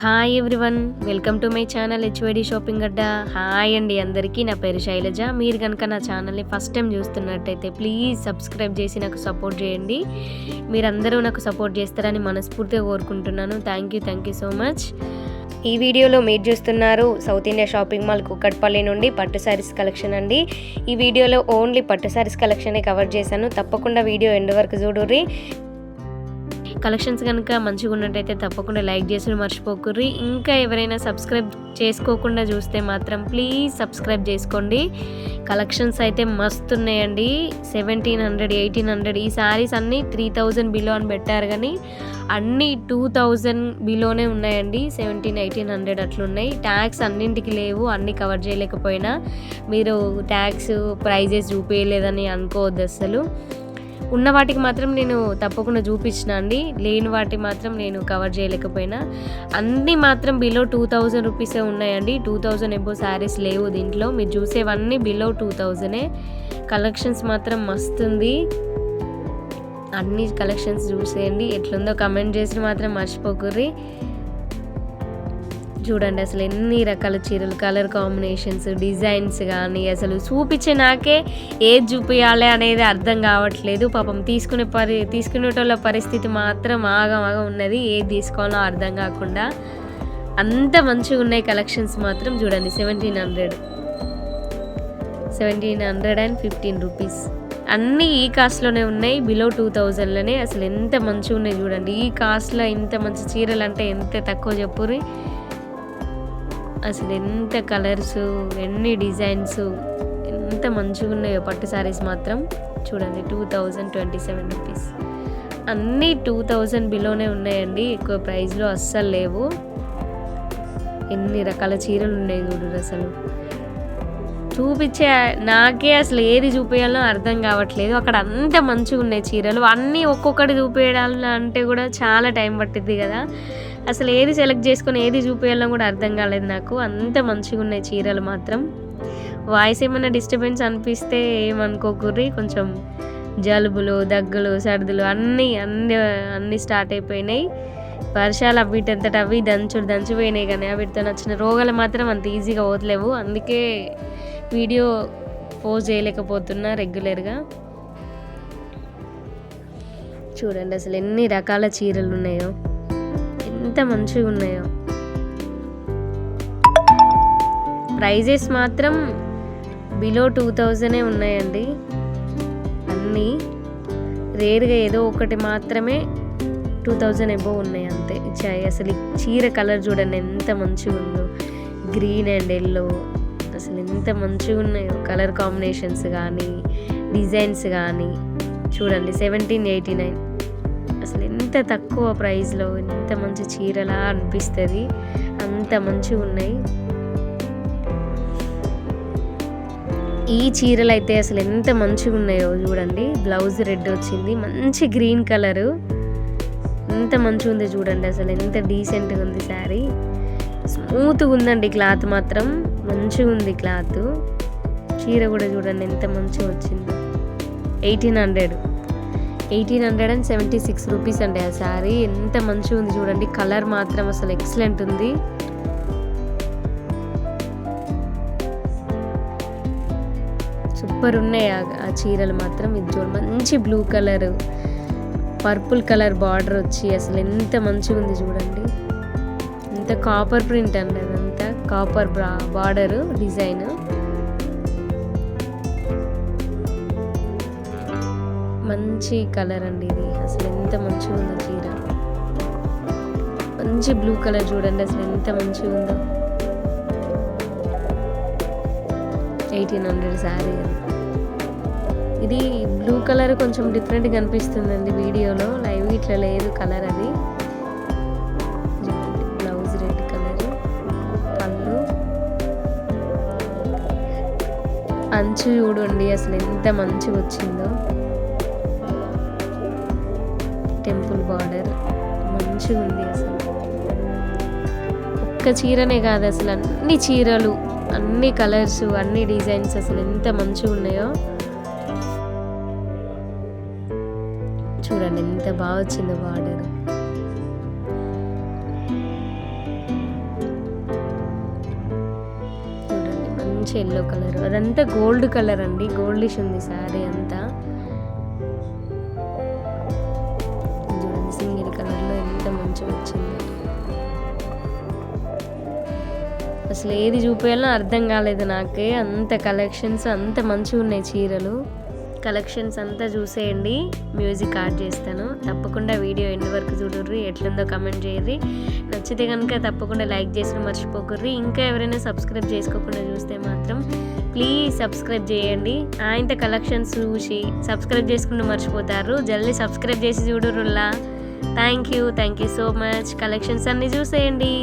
Hi everyone, welcome to my channel HYD shopping Adda. Hi అండి అందరికీ, నా పేరు శైలజ. మీరు కనుక నా ఛానల్ని ఫస్ట్ టైం చూస్తున్నట్టయితే ప్లీజ్ సబ్స్క్రైబ్ చేసి నాకు సపోర్ట్ చేయండి. మీరందరూ నాకు సపోర్ట్ చేస్తారని మనస్ఫూర్తిగా కోరుకుంటున్నాను. Thank you so much. ఈ వీడియోలో మీరు చూస్తున్నారు south India shopping mall Kukatpally నుండి పట్టు శారీస్ కలెక్షన్ అండి. ఈ వీడియోలో ఓన్లీ పట్టు శారీస్ కలెక్షనే కవర్ చేశాను. తప్పకుండా వీడియో ఎండ్ వరకు చూడుర్రి. కలెక్షన్స్ కనుక మంచిగా ఉన్నట్టయితే తప్పకుండా లైక్ చేసి మర్చిపోకుర్రి. ఇంకా ఎవరైనా సబ్స్క్రైబ్ చేసుకోకుండా చూస్తే మాత్రం ప్లీజ్ సబ్స్క్రైబ్ చేసుకోండి. కలెక్షన్స్ అయితే మస్తు ఉన్నాయండి. 1700, 1800 ఈ శారీస్ అన్నీ 3000 బిలో అని పెట్టారు, కానీ అన్నీ 2000 బిలోనే ఉన్నాయండి. 1700-1800 అట్లున్నాయి. ట్యాక్స్ అన్నింటికి లేవు, అన్నీ కవర్ చేయలేకపోయినా మీరు ట్యాక్స్ ప్రైజెస్ చూపించలేదని అనుకోవద్దు అసలు. ఉన్న వాటికి మాత్రం నేను తప్పకుండా చూపించిన అండి, లేని వాటి మాత్రం నేను కవర్ చేయలేకపోయినా. అన్నీ మాత్రం బిలో 2000 రూపీసే ఉన్నాయండి. 2000 ఎబో శారీస్ లేవు దీంట్లో. మీరు చూసేవన్నీ బిలో 2000. కలెక్షన్స్ మాత్రం మస్తుంది. అన్ని కలెక్షన్స్ చూసేయండి, ఎట్లుందో కమెంట్ చేసి మాత్రం మర్చిపోకుర్రి. చూడండి అసలు ఎన్ని రకాల చీరలు, కలర్ కాంబినేషన్స్, డిజైన్స్ కానీ అసలు చూపించే నాకే ఏది చూపించాలి అనేది అర్థం కావట్లేదు. పాపం తీసుకునేటోళ్ళ పరిస్థితి మాత్రం ఆగం ఉన్నది, ఏది తీసుకోవాలో అర్థం కాకుండా. అంత మంచిగా ఉన్నాయి కలెక్షన్స్ మాత్రం. చూడండి 1715 రూపీస్ అన్నీ ఈ కాస్ట్లోనే ఉన్నాయి, బిలో 2000లోనే. అసలు ఎంత మంచిగా ఉన్నాయి చూడండి. ఈ కాస్ట్లో ఇంత మంచి చీరలు అంటే ఎంత తక్కువ చెప్పుర్రి. అసలు ఎంత కలర్స్, ఎన్ని డిజైన్స్, ఎంత మంచిగా ఉన్నాయో పట్టు శారీస్ మాత్రం. చూడండి 2027 రూపీస్. అన్నీ 2000 బిలోనే ఉన్నాయండి, ఎక్కువ ప్రైస్లో అస్సలు లేవు. ఎన్ని రకాల చీరలు ఉన్నాయి చూడు. అసలు చూపించే నాకే అసలు ఏది చూపించాలో అర్థం కావట్లేదు. అక్కడ అంత మంచిగా ఉన్నాయి చీరలు. అన్నీ ఒక్కొక్కటి చూపించాలంటే కూడా చాలా టైం పట్టిద్ది కదా. అసలు ఏది సెలెక్ట్ చేసుకొని ఏది చూపించాలో కూడా అర్థం కాలేదు నాకు. అంత మంచిగా ఉన్నాయి చీరలు మాత్రం. వాయిస్ ఏమైనా డిస్టర్బెన్స్ అనిపిస్తే ఏమనుకోకుర్రి. కొంచెం జలుబులు, దగ్గులు, సర్దులు అన్నీ స్టార్ట్ అయిపోయినాయి. వర్షాలు అవిటంతట అవి దంచిపోయినాయి, కానీ వీటితో వచ్చిన రోగాలు మాత్రం అంత ఈజీగా పోతలేవు. అందుకే వీడియో పోస్ట్ చేయలేకపోతున్నా రెగ్యులర్గా. చూడండి అసలు ఎన్ని రకాల చీరలు ఉన్నాయో, ఎంత మంచిగా ఉన్నాయో. ప్రైజెస్ మాత్రం బిలో 2000 ఉన్నాయండి. అన్నీ రేర్గా ఏదో ఒకటి మాత్రమే 2000 ఎబో ఉన్నాయి అంతే. అసలు చీర కలర్ చూడండి ఎంత మంచిగా ఉందో, గ్రీన్ అండ్ ఎల్లో. అసలు ఎంత మంచిగా ఉన్నాయో కలర్ కాంబినేషన్స్ కానీ డిజైన్స్ కానీ. చూడండి 1789. అసలు ఎంత తక్కువ ప్రైస్లో ఎంత మంచి చీరలా అనిపిస్తుంది, అంత మంచిగా ఉన్నాయి ఈ చీరలు అయితే. అసలు ఎంత మంచిగా ఉన్నాయో చూడండి. బ్లౌజ్ రెడ్ వచ్చింది, మంచి గ్రీన్ కలరు, ఎంత మంచిగా ఉంది చూడండి. అసలు ఎంత డీసెంట్గా ఉంది శారీ. స్మూత్గా ఉందండి క్లాత్ మాత్రం, మంచిగా ఉంది క్లాత్. చీర కూడా చూడండి ఎంత మంచిగా వచ్చింది. 1876 రూపీస్ అండి ఆ శారీ. ఎంత మంచిగా ఉంది చూడండి. కలర్ మాత్రం అసలు ఎక్సలెంట్ ఉంది. సూపర్ ఉన్నాయి ఆ చీరలు మాత్రం. ఇది చూడండి మంచి blue colour, purple colour border వచ్చి అసలు ఎంత మంచిగా ఉంది చూడండి. ఎంత కాపర్ ప్రింట్ అండి, అదంతా కాపర్ బార్డర్ డిజైన్. మంచి కలర్ అండి ఇది. అసలు ఎంత మంచిగా ఉందో చీర. మంచి బ్లూ కలర్ చూడండి అసలు ఎంత మంచిగా ఉందో. 1800 శారీ. ఇది బ్లూ కలర్ కొంచెం డిఫరెంట్గా అనిపిస్తుందండి వీడియోలో, లైవ్ ఇట్లా లేదు కలర్ అది. బ్లౌజ్ రెడ్ కలర్, పళ్ళు, అంచు చూడండి అసలు ఎంత మంచిగా వచ్చిందో. టెంపుల్ బార్డర్ మంచిగా ఉంది. అసలు ఒక్క చీరనే కాదు, అసలు అన్ని చీరలు, అన్ని కలర్స్, అన్ని డిజైన్స్ అసలు ఎంత మంచిగా ఉన్నాయో చూడండి. ఎంత బాగా వచ్చిందో బార్డర్. మంచి ఎల్లో కలర్, అదంతా గోల్డ్ కలర్ అండి, గోల్డిష్ ఉంది శారీ అంతా. చూడండి సింగిల్ కలర్లో ఎంత మంచిగా వచ్చింది. అసలు ఏది చూపించాలో అర్థం కాలేదు నాకే, అంత కలెక్షన్స్ అంత మంచిగా ఉన్నాయి చీరలు. కలెక్షన్స్ అంతా చూసేయండి, మ్యూజిక్ యాడ్ చేస్తాను. తప్పకుండా వీడియో ఎండ్ వరకు చూడుర్రి, ఎట్లుందో కమెంట్ చేయర్రి. నచ్చితే కనుక తప్పకుండా లైక్ చేసి మర్చిపోకుర్రి. ఇంకా ఎవరైనా సబ్స్క్రైబ్ చేసుకోకుండా చూస్తే మాత్రం ప్లీజ్ సబ్స్క్రైబ్ చేయండి. ఇంత కలెక్షన్స్ చూసి సబ్స్క్రైబ్ చేసుకుంటూ మర్చిపోతారు, జల్దీ సబ్స్క్రైబ్ చేసి చూడుర్రుల్లా. Thank you so much. Collections అన్నీ చూసేయండి.